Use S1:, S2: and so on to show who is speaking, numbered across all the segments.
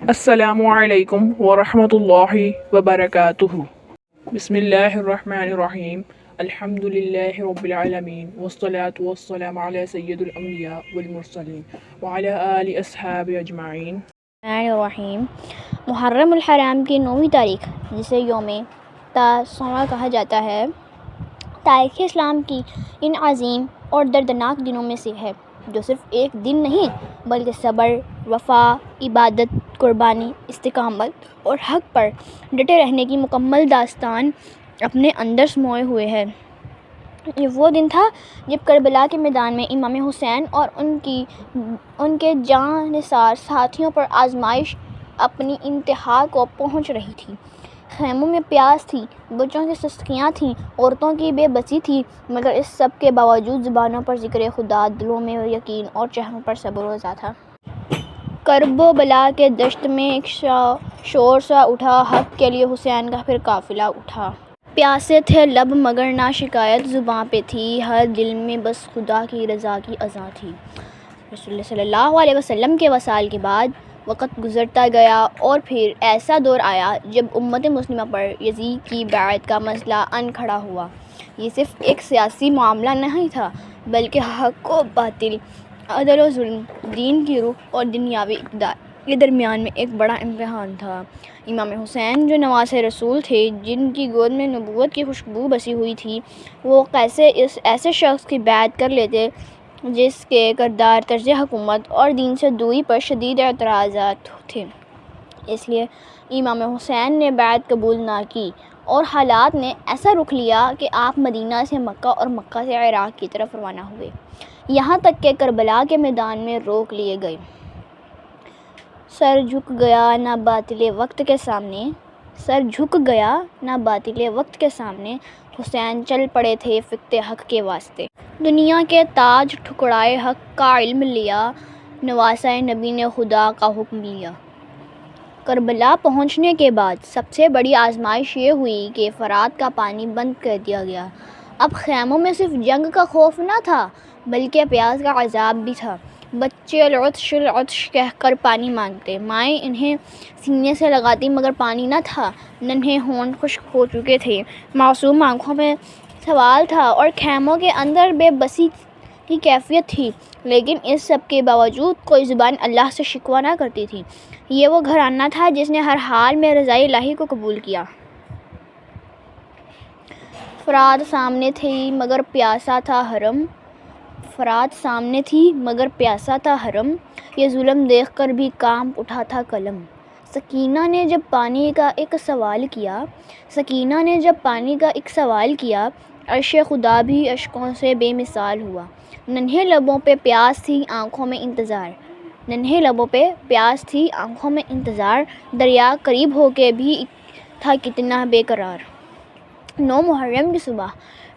S1: السلام علیکم ورحمۃ اللہ وبرکاتہ۔ بسم اللہ الرحمن الرحیم۔ الحمد للہ رب العالمین والصلاة والسلام علی سید الانبیاء والمرسلین وعلی آل اصحاب اجمعین۔
S2: الرحمن الرحیم۔ محرم الحرام کی 9ویں تاریخ، جسے یوم تاسوعا کہا جاتا ہے، تاریخ اسلام کی ان عظیم اور دردناک دنوں میں سے ہے جو صرف ایک دن نہیں بلکہ صبر، وفا، عبادت، قربانی، استقامت اور حق پر ڈٹے رہنے کی مکمل داستان اپنے اندر سموئے ہوئے ہے۔ یہ وہ دن تھا جب کربلا کے میدان میں امام حسین اور ان کے جاں نثار ساتھیوں پر آزمائش اپنی انتہا کو پہنچ رہی تھی۔ خیموں میں پیاس تھی، بچوں کی سستیاں تھیں، عورتوں کی بے بسی تھی، مگر اس سب کے باوجود زبانوں پر ذکر خدا، دلوں میں یقین اور چہروں پر صبر و رضا تھا۔ کرب و بلا کے دشت میں ایک شور سا اٹھا، حق کے لیے حسین کا پھر قافلہ اٹھا۔ پیاسے تھے لب مگر نہ شکایت زباں پہ تھی، ہر دل میں بس خدا کی رضا کی اذاں تھی۔ رسول اللہ صلی اللہ علیہ وسلم کے وصال کے بعد وقت گزرتا گیا اور پھر ایسا دور آیا جب امت مسلمہ پر یزید کی بیعت کا مسئلہ ان کھڑا ہوا۔ یہ صرف ایک سیاسی معاملہ نہیں تھا بلکہ حق و باطل، عدل و ظلم، دین کی روح اور دنیاوی اقتدار کے درمیان میں ایک بڑا امتحان تھا۔ امام حسین جو نواسۂ رسول تھے، جن کی گود میں نبوت کی خوشبو بسی ہوئی تھی، وہ کیسے اس ایسے شخص کی بیعت کر لیتے جس کے کردار، طرز حکومت اور دین سے دوری پر شدید اعتراضات تھے۔ اس لیے امام حسین نے بیعت قبول نہ کی اور حالات نے ایسا رخ لیا کہ آپ مدینہ سے مکہ اور مکہ سے عراق کی طرف روانہ ہوئے، یہاں تک کہ کربلا کے میدان میں روک لیے گئے۔ سر جھک گیا نہ باطل وقت کے سامنے، سر جھک گیا نہ باطل وقت کے سامنے، حسین چل پڑے تھے فقہ حق کے واسطے۔ دنیا کے تاج ٹھکرائے حق کا علم لیا، نواسۂ نبی نے خدا کا حکم لیا۔ کربلا پہنچنے کے بعد سب سے بڑی آزمائش یہ ہوئی کہ فرات کا پانی بند کر دیا گیا۔ اب خیموں میں صرف جنگ کا خوف نہ تھا بلکہ پیاس کا عذاب بھی تھا۔ بچے العطش العطش کہہ کر پانی مانگتے، مائیں انہیں سینے سے لگاتی مگر پانی نہ تھا، ننھے ہونٹ خشک ہو چکے تھے، معصوم آنکھوں میں سوال تھا اور خیموں کے اندر بے بسی کی کیفیت تھی، لیکن اس سب کے باوجود کوئی زبان اللہ سے شکوہ نہ کرتی تھی۔ یہ وہ گھرانہ تھا جس نے ہر حال میں رضائے الہی کو قبول کیا۔ فرات سامنے تھی مگر پیاسا تھا حرم، فرات سامنے تھی مگر پیاسا تھا حرم، یہ ظلم دیکھ کر بھی کانپ اٹھا تھا قلم۔ سکینہ نے جب پانی کا ایک سوال کیا، سکینہ نے جب پانی کا ایک سوال کیا، عرش خدا بھی اشکوں سے بے مثال ہوا۔ ننھے لبوں پہ پیاس تھی، آنکھوں میں انتظار، ننھے لبوں پہ پیاس تھی، آنکھوں میں انتظار، دریا قریب ہو کے بھی تھا کتنا بے قرار۔ 9 محرم کی صبح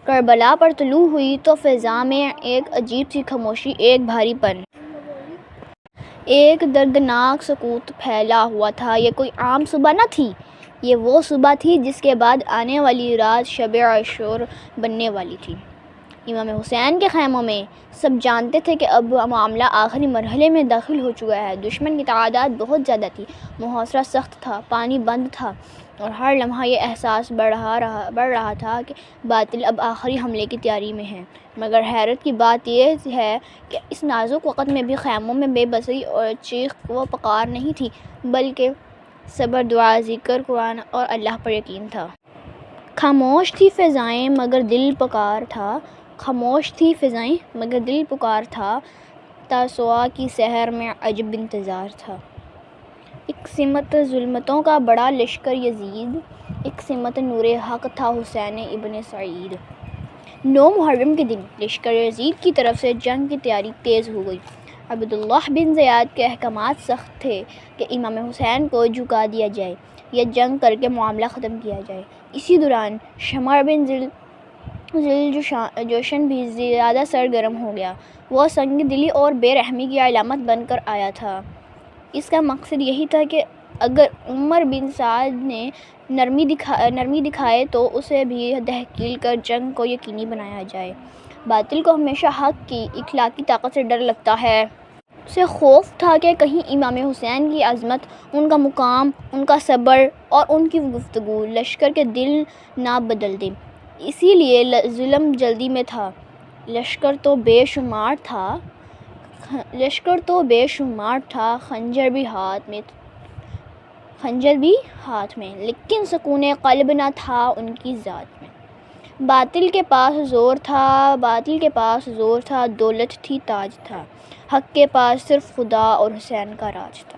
S2: کربلا پر طلوع ہوئی تو فضا میں ایک عجیب سی خاموشی، ایک بھاری پن، ایک دردناک سکوت پھیلا ہوا تھا۔ یہ کوئی عام صبح نہ تھی، یہ وہ صبح تھی جس کے بعد آنے والی رات شب عاشور بننے والی تھی۔ امام حسین کے خیموں میں سب جانتے تھے کہ اب معاملہ آخری مرحلے میں داخل ہو چکا ہے۔ دشمن کی تعداد بہت زیادہ تھی، محاصرہ سخت تھا، پانی بند تھا اور ہر لمحہ یہ احساس بڑھ رہا تھا کہ باطل اب آخری حملے کی تیاری میں ہے۔ مگر حیرت کی بات یہ ہے کہ اس نازک وقت میں بھی خیموں میں بے بسی اور چیخ و پکار نہیں تھی بلکہ صبر، دعا، ذکر قرآن اور اللہ پر یقین تھا۔ خاموش تھی فضائیں مگر دل پکار تھا، خاموش تھی فضائیں مگر دل پکار تھا، تاسوعا کی سحر میں عجب انتظار تھا۔ ایک سمت ظلمتوں کا بڑا لشکر یزید، ایک سمت نور حق تھا حسین ابن سعید۔ 9 محرم کے دن لشکر یزید کی طرف سے جنگ کی تیاری تیز ہو گئی۔ عبداللہ بن زیاد کے احکامات سخت تھے کہ امام حسین کو جھکا دیا جائے یا جنگ کر کے معاملہ ختم کیا جائے۔ اسی دوران شمر بن ذی الجوشن بھی زیادہ سرگرم ہو گیا، وہ سنگ دلی اور بے رحمی کی علامت بن کر آیا تھا۔ اس کا مقصد یہی تھا کہ اگر عمر بن سعد نے نرمی دکھائے تو اسے بھی دہقیل کر جنگ کو یقینی بنایا جائے۔ باطل کو ہمیشہ حق کی اخلاقی طاقت سے ڈر لگتا ہے۔ اسے خوف تھا کہ کہیں امام حسین کی عظمت، ان کا مقام، ان کا صبر اور ان کی گفتگو لشکر کے دل نہ بدل دے۔ اسی لیے ظلم جلدی میں تھا۔ لشکر تو بے شمار تھا، خنجر بھی ہاتھ میں، لیکن سکون قلب نہ تھا ان کی ذات میں۔ باطل کے پاس زور تھا، دولت تھی، تاج تھا، حق کے پاس صرف خدا اور حسین کا راج تھا۔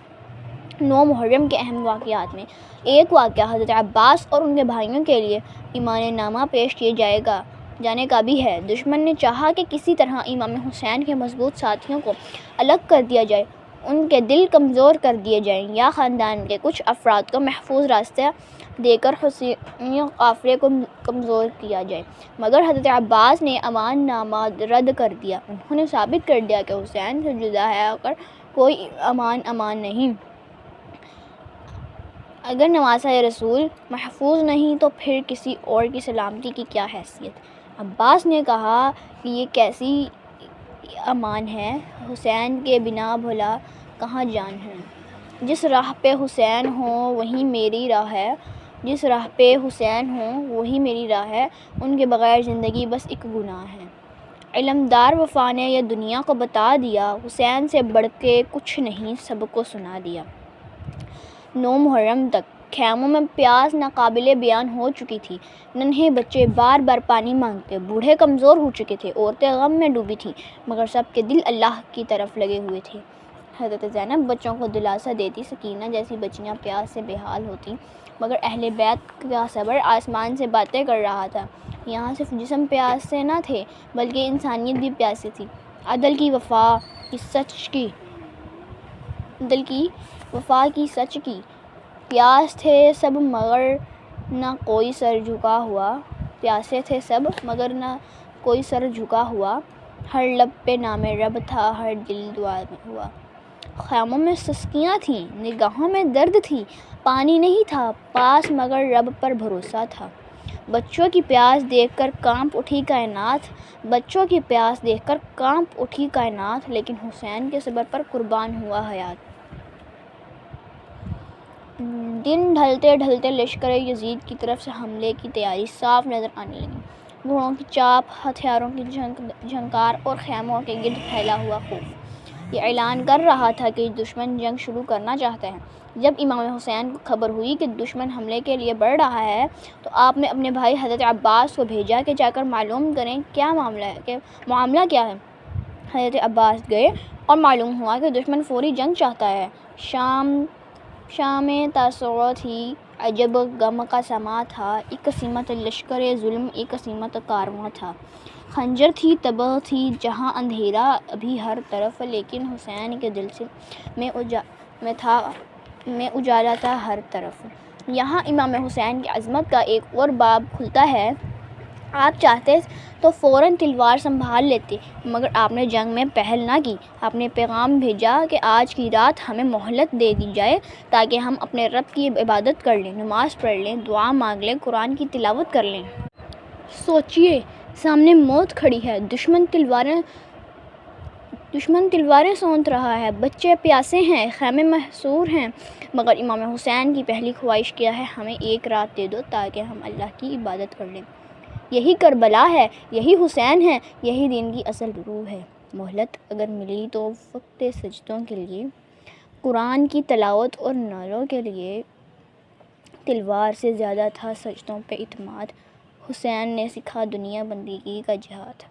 S2: 9 محرم کے اہم واقعات میں ایک واقعہ حضرت عباس اور ان کے بھائیوں کے لیے ایمان نامہ پیش کیے جانے کا بھی ہے۔ دشمن نے چاہا کہ کسی طرح امام حسین کے مضبوط ساتھیوں کو الگ کر دیا جائے، ان کے دل کمزور کر دیے جائیں یا خاندان کے کچھ افراد کو محفوظ راستہ دے کر حسینی قافلے کو کمزور کیا جائے، مگر حضرت عباس نے امان نامہ رد کر دیا۔ انہوں نے ثابت کر دیا کہ حسین سے جدا ہے کر کوئی امان نہیں۔ اگر نواسہ رسول محفوظ نہیں تو پھر کسی اور کی سلامتی کی کیا حیثیت؟ عباس نے کہا کہ یہ کیسی امان ہے، حسین کے بنا بھلا کہاں جان ہے؟ جس راہ پہ حسین ہوں وہی میری راہ ہے، ان کے بغیر زندگی بس ایک گناہ ہے۔ علمدار وفا نے یہ دنیا کو بتا دیا، حسین سے بڑھ کے کچھ نہیں، سب کو سنا دیا۔ 9 محرم تک خیموں میں پیاس ناقابل بیان ہو چکی تھی۔ ننھے بچے بار بار پانی مانگتے، بوڑھے کمزور ہو چکے تھے، عورتیں غم میں ڈوبی تھیں، مگر سب کے دل اللہ کی طرف لگے ہوئے تھے۔ حضرت زینب بچوں کو دلاسا دیتی، سکینہ جیسی بچیاں پیاس سے بے حال ہوتیں، مگر اہل بیت کا صبر آسمان سے باتیں کر رہا تھا۔ یہاں صرف جسم پیاسے نہ تھے بلکہ انسانیت بھی پیاسی تھی۔ عدل کی وفا کی سچ کی پیاس تھے سب مگر نہ کوئی سر جھکا ہوا، ہر لب پہ نام رب تھا، ہر دل دعا میں ہوا۔ خیموں میں سستیاں تھیں، نگاہوں میں درد تھی، پانی نہیں تھا پاس مگر رب پر بھروسہ تھا۔ بچوں کی پیاس دیکھ کر کانپ اٹھی کائنات، لیکن حسین کے صبر پر قربان ہوا حیات۔ دن ڈھلتے ڈھلتے لشکر یزید کی طرف سے حملے کی تیاری صاف نظر آنے لگی۔ گھوڑوں کی چاپ، ہتھیاروں کی جھنکار اور خیموں کے گرد پھیلا ہوا خوف یہ اعلان کر رہا تھا کہ دشمن جنگ شروع کرنا چاہتا ہے۔ جب امام حسین کو خبر ہوئی کہ دشمن حملے کے لیے بڑھ رہا ہے تو آپ نے اپنے بھائی حضرت عباس کو بھیجا کہ جا کر معلوم کریں معاملہ کیا ہے۔ حضرت عباس گئے اور معلوم ہوا کہ دشمن فوری جنگ چاہتا ہے۔ شام تاسوعہ تھی، عجب غم کا سماں تھا، ایک قسمت لشکر ظلم، ایک قسمت کارواں تھا۔ خنجر تھی، تباہ تھی، جہاں اندھیرا ابھی ہر طرف، لیکن حسین کے دل میں اجالا تھا ہر طرف۔ یہاں امام حسین کی عظمت کا ایک اور باب کھلتا ہے۔ آپ چاہتے تو فوراً تلوار سنبھال لیتے، مگر آپ نے جنگ میں پہل نہ کی۔ آپ نے پیغام بھیجا کہ آج کی رات ہمیں مہلت دے دی جائے تاکہ ہم اپنے رب کی عبادت کر لیں، نماز پڑھ لیں، دعا مانگ لیں، قرآن کی تلاوت کر لیں۔ سوچیے، سامنے موت کھڑی ہے، دشمن تلواریں سونت رہا ہے، بچے پیاسے ہیں، خیمے محصور ہیں، مگر امام حسین کی پہلی خواہش کیا ہے؟ ہمیں ایک رات دے دو تاکہ ہم اللہ کی عبادت کر لیں۔ یہی کربلا ہے، یہی حسین ہے، یہی دین کی اصل روح ہے۔ مہلت اگر ملی تو وقت سجدوں کے لیے، قرآن کی تلاوت اور نعروں کے لیے۔ تلوار سے زیادہ تھا سجدوں پہ اعتماد، حسین نے سکھا دنیا بندگی کا جہاد۔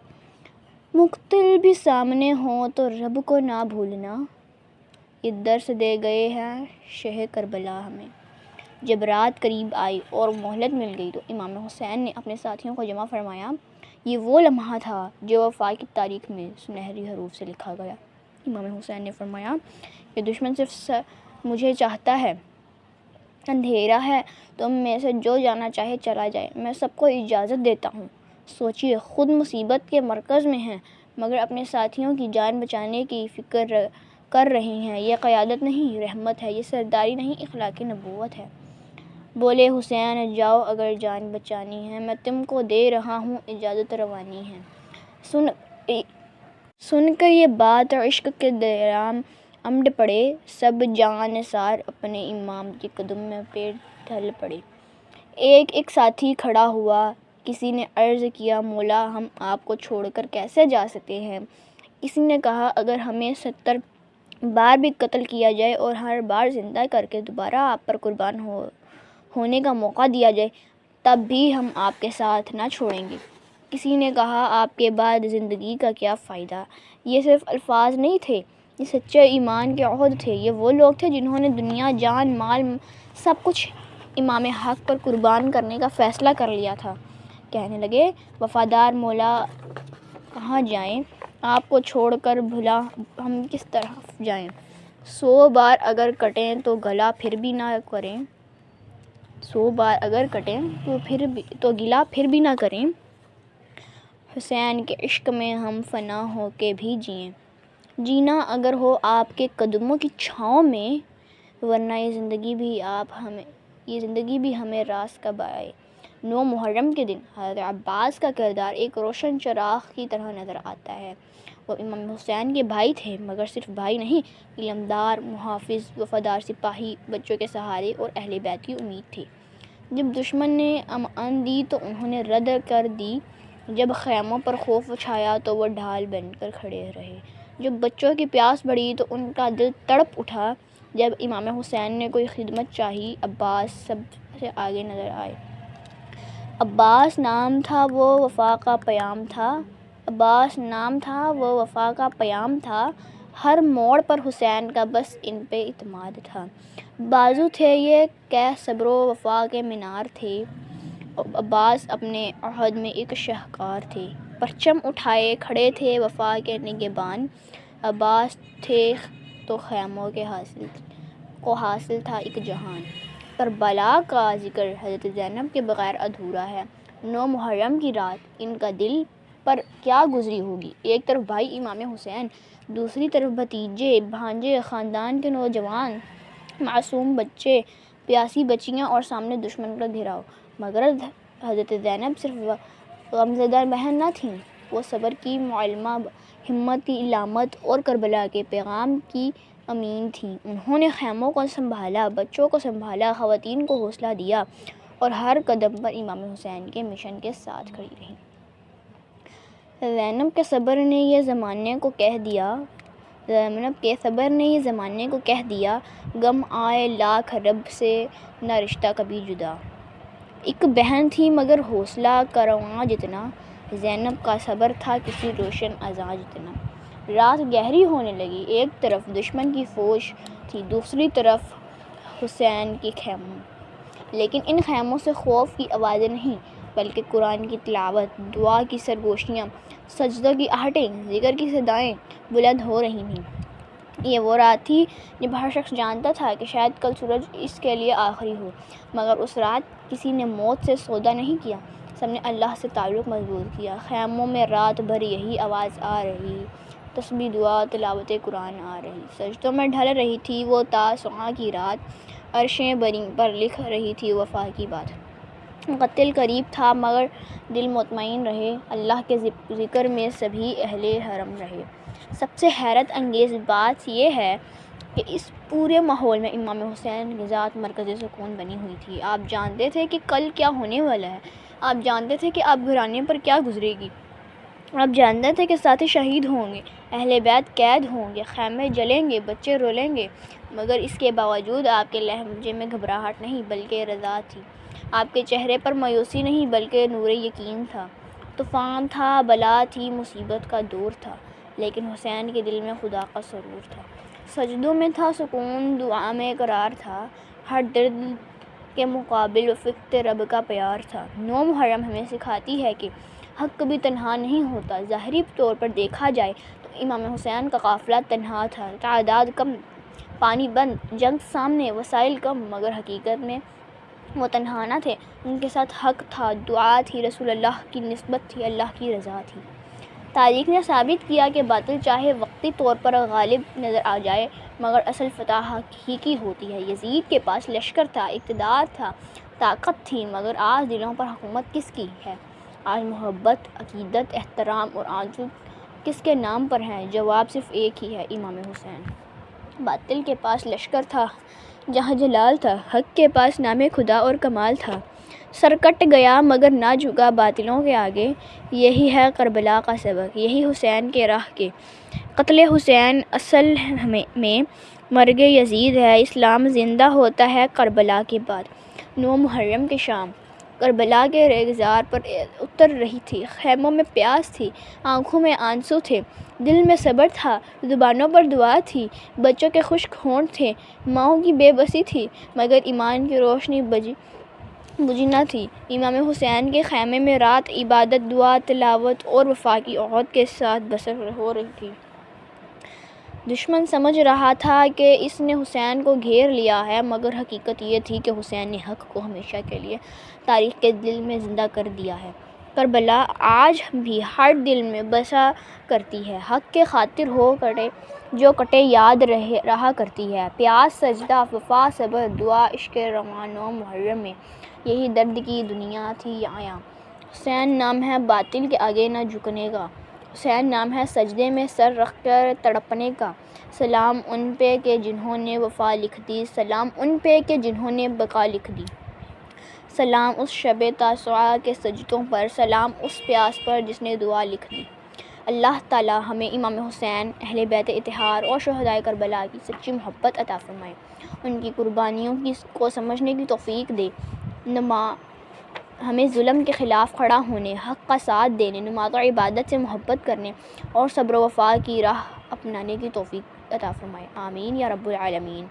S2: مقتل بھی سامنے ہوں تو رب کو نہ بھولنا، یہ درس دے گئے ہیں شہ کربلا ہمیں۔ جب رات قریب آئی اور مہلت مل گئی تو امام حسین نے اپنے ساتھیوں کو جمع فرمایا۔ یہ وہ لمحہ تھا جو وفا کی تاریخ میں سنہری حروف سے لکھا گیا۔ امام حسین نے فرمایا کہ دشمن صرف مجھے چاہتا ہے، اندھیرا ہے، تم میں سے جو جانا چاہے چلا جائے، میں سب کو اجازت دیتا ہوں۔ سوچیے، خود مصیبت کے مرکز میں ہیں مگر اپنے ساتھیوں کی جان بچانے کی فکر کر رہے ہیں۔ یہ قیادت نہیں، رحمت ہے، یہ سرداری نہیں، اخلاق نبوت ہے۔ بولے حسین جاؤ اگر جان بچانی ہے، میں تم کو دے رہا ہوں اجازت روانی ہے۔ سن کر یہ بات عشق کے درام امڈ پڑے، سب جان نثار اپنے امام کے قدم میں پیر ڈھل پڑے۔ ایک ایک ساتھی کھڑا ہوا، کسی نے عرض کیا مولا ہم آپ کو چھوڑ کر کیسے جا سکتے ہیں؟ کسی نے کہا اگر ہمیں 70 بار بھی قتل کیا جائے اور ہر بار زندہ کر کے دوبارہ آپ پر قربان ہونے کا موقع دیا جائے تب بھی ہم آپ کے ساتھ نہ چھوڑیں گے۔ کسی نے کہا آپ کے بعد زندگی کا کیا فائدہ؟ یہ صرف الفاظ نہیں تھے، یہ سچے ایمان کے عہد تھے۔ یہ وہ لوگ تھے جنہوں نے دنیا، جان، مال، سب کچھ امام حق پر قربان کرنے کا فیصلہ کر لیا تھا۔ کہنے لگے وفادار مولا کہاں جائیں، آپ کو چھوڑ کر بھلا ہم کس طرف جائیں؟ 100 بار اگر کٹیں تو گلا پھر بھی نہ کریں، 100 بار اگر کٹیں تو گلا پھر بھی نہ کریں، حسین کے عشق میں ہم فنا ہو کے بھی جئیں۔ جینا اگر ہو آپ کے قدموں کی چھاؤں میں، ورنہ یہ زندگی بھی ہمیں راس کب آئے۔ 9 محرم کے دن حضرت عباس کا کردار ایک روشن چراغ کی طرح نظر آتا ہے۔ وہ امام حسین کے بھائی تھے، مگر صرف بھائی نہیں، علمدار، محافظ، وفادار سپاہی، بچوں کے سہارے اور اہل بیت کی امید تھے۔ جب دشمن نے امان دی تو انہوں نے رد کر دی، جب خیموں پر خوف چھایا تو وہ ڈھال بن کر کھڑے رہے، جب بچوں کی پیاس بڑھی تو ان کا دل تڑپ اٹھا، جب امام حسین نے کوئی خدمت چاہی عباس سب سے آگے نظر آئے۔ عباس نام تھا وہ وفا کا پیام تھا، عباس نام تھا وہ وفا کا پیام تھا، ہر موڑ پر حسین کا بس ان پہ اعتماد تھا۔ بازو تھے یہ کہ صبر و وفا کے مینار تھے، عباس اپنے عہد میں ایک شاہکار تھے، پرچم اٹھائے کھڑے تھے وفا کے نگہبان۔ عباس تھے تو خیموں کو حاصل تھا ایک جہان۔ کربلا کا ذکر حضرت زینب کے بغیر ادھورا ہے۔ 9 محرم کی رات ان کا دل پر کیا گزری ہوگی، ایک طرف بھائی امام حسین، دوسری طرف بھتیجے، بھانجے، خاندان کے نوجوان، معصوم بچے، پیاسی بچیاں اور سامنے دشمن کا گھیراؤ۔ مگر حضرت زینب صرف غمزدہ بہن نہ تھیں، وہ صبر کی معلمہ، ہمت کی علامت اور کربلا کے پیغام کی امین تھیں۔ انہوں نے خیموں کو سنبھالا، بچوں کو سنبھالا، خواتین کو حوصلہ دیا اور ہر قدم پر امام حسین کے مشن کے ساتھ کھڑی رہیں۔ زینب کے صبر نے یہ زمانے کو کہہ دیا، غم آئے لاکھ رب سے نہ رشتہ کبھی جدا۔ ایک بہن تھی مگر حوصلہ کارواں جتنا، زینب کا صبر تھا کسی روشن اذاں جتنا۔ رات گہری ہونے لگی، ایک طرف دشمن کی فوج تھی، دوسری طرف حسین کے خیموں، لیکن ان خیموں سے خوف کی آوازیں نہیں بلکہ قرآن کی تلاوت، دعا کی سرگوشیاں، سجدوں کی آہٹیں، ذکر کی صدائیں بلند ہو رہی تھیں۔ یہ وہ رات تھی جب ہر شخص جانتا تھا کہ شاید کل سورج اس کے لیے آخری ہو، مگر اس رات کسی نے موت سے سودا نہیں کیا، سب نے اللہ سے تعلق مضبوط کیا۔ خیموں میں رات بھر یہی آواز آ رہی، تسبیح، دعا، تلاوت قرآن آ رہی، سجدوں میں ڈھل رہی تھی وہ تاسوعاں کی رات، عرشیں بری پر لکھ رہی تھی وفا کی بات۔ قتل قریب تھا مگر دل مطمئن رہے، اللہ کے ذکر میں سبھی اہل حرم رہے۔ سب سے حیرت انگیز بات یہ ہے کہ اس پورے ماحول میں امام حسین کی ذات مرکز سکون بنی ہوئی تھی۔ آپ جانتے تھے کہ کل کیا ہونے والا ہے، آپ جانتے تھے کہ آپ گھرانے پر کیا گزرے گی، آپ جانتے تھے کہ ساتھی شہید ہوں گے، اہل بیت قید ہوں گے، خیمے جلیں گے، بچے رولیں گے، مگر اس کے باوجود آپ کے لہجے میں گھبراہٹ نہیں بلکہ رضا تھی، آپ کے چہرے پر مایوسی نہیں بلکہ نور یقین تھا۔ طوفان تھا، بلا تھی، مصیبت کا دور تھا، لیکن حسین کے دل میں خدا کا سرور تھا، سجدوں میں تھا سکون، دعا میں قرار تھا، ہر درد کے مقابل فقط رب کا پیار تھا۔ 9 محرم ہمیں سکھاتی ہے کہ حق کبھی تنہا نہیں ہوتا۔ ظاہری طور پر دیکھا جائے تو امام حسین کا قافلہ تنہا تھا، تعداد کم، پانی بند، جنگ سامنے، وسائل کم، مگر حقیقت میں وہ تنہا نہ تھے، ان کے ساتھ حق تھا، دعا تھی، رسول اللہ کی نسبت تھی، اللہ کی رضا تھی۔ تاریخ نے ثابت کیا کہ باطل چاہے وقتی طور پر غالب نظر آ جائے مگر اصل فتح ہی کی ہوتی ہے۔ یزید کے پاس لشکر تھا، اقتدار تھا، طاقت تھی، مگر آج دلوں پر حکومت کس کی ہے؟ آج محبت، عقیدت، احترام اور کس کے نام پر ہیں؟ جواب صرف ایک ہی ہے، امام حسین۔ باطل کے پاس لشکر تھا جہاں جلال تھا، حق کے پاس نام خدا اور کمال تھا۔ سر کٹ گیا مگر نہ جھکا باطلوں کے آگے، یہی ہے کربلا کا سبق، یہی حسین کے راہ کے۔ قتل حسین اصل میں مرگ یزید ہے، اسلام زندہ ہوتا ہے کربلا کے بعد۔ 9 محرم کی شام کربلا کے ریگزار پر اتر رہی تھی، خیموں میں پیاس تھی، آنکھوں میں آنسو تھے، دل میں صبر تھا، زبانوں پر دعا تھی، بچوں کے خشک ہونٹ تھے، ماؤں کی بے بسی تھی، مگر ایمان کی روشنی بجھی نہ تھی۔ امام حسین کے خیمے میں رات عبادت، دعا، تلاوت اور وفا کی عہد کے ساتھ بسر ہو رہی تھی۔ دشمن سمجھ رہا تھا کہ اس نے حسین کو گھیر لیا ہے، مگر حقیقت یہ تھی کہ حسین نے حق کو ہمیشہ کے لیے تاریخ کے دل میں زندہ کر دیا ہے۔ کربلا آج بھی ہر دل میں بسا کرتی ہے، حق کے خاطر ہو جو کٹے یاد رہا کرتی ہے۔ پیاس، سجدہ، وفا، صبر، دعا، عشق رواں 9 محرم میں یہی درد کی دنیا تھی عیاں۔ حسین نام ہے باطل کے آگے نہ جھکنے کا، حسین نام ہے سجدے میں سر رکھ کر تڑپنے کا۔ سلام ان پہ کہ جنہوں نے وفا لکھ دی، سلام ان پہ کہ جنہوں نے بقا لکھ دی۔ سلام اس شب تاسوعا کے سجدوں پر، سلام اس پیاس پر جس نے دعا لکھ دی۔ اللہ تعالی ہمیں امام حسین، اہل بیت اطہار اور شہدائے کربلا کی سچی محبت عطا فرمائے، ان کی قربانیوں کو سمجھنے کی توفیق دے، ہمیں ظلم کے خلاف کھڑا ہونے، حق کا ساتھ دینے، نماز و عبادت سے محبت کرنے اور صبر و وفا کی راہ اپنانے کی توفیق عطا فرمائے، آمین یا رب العالمین۔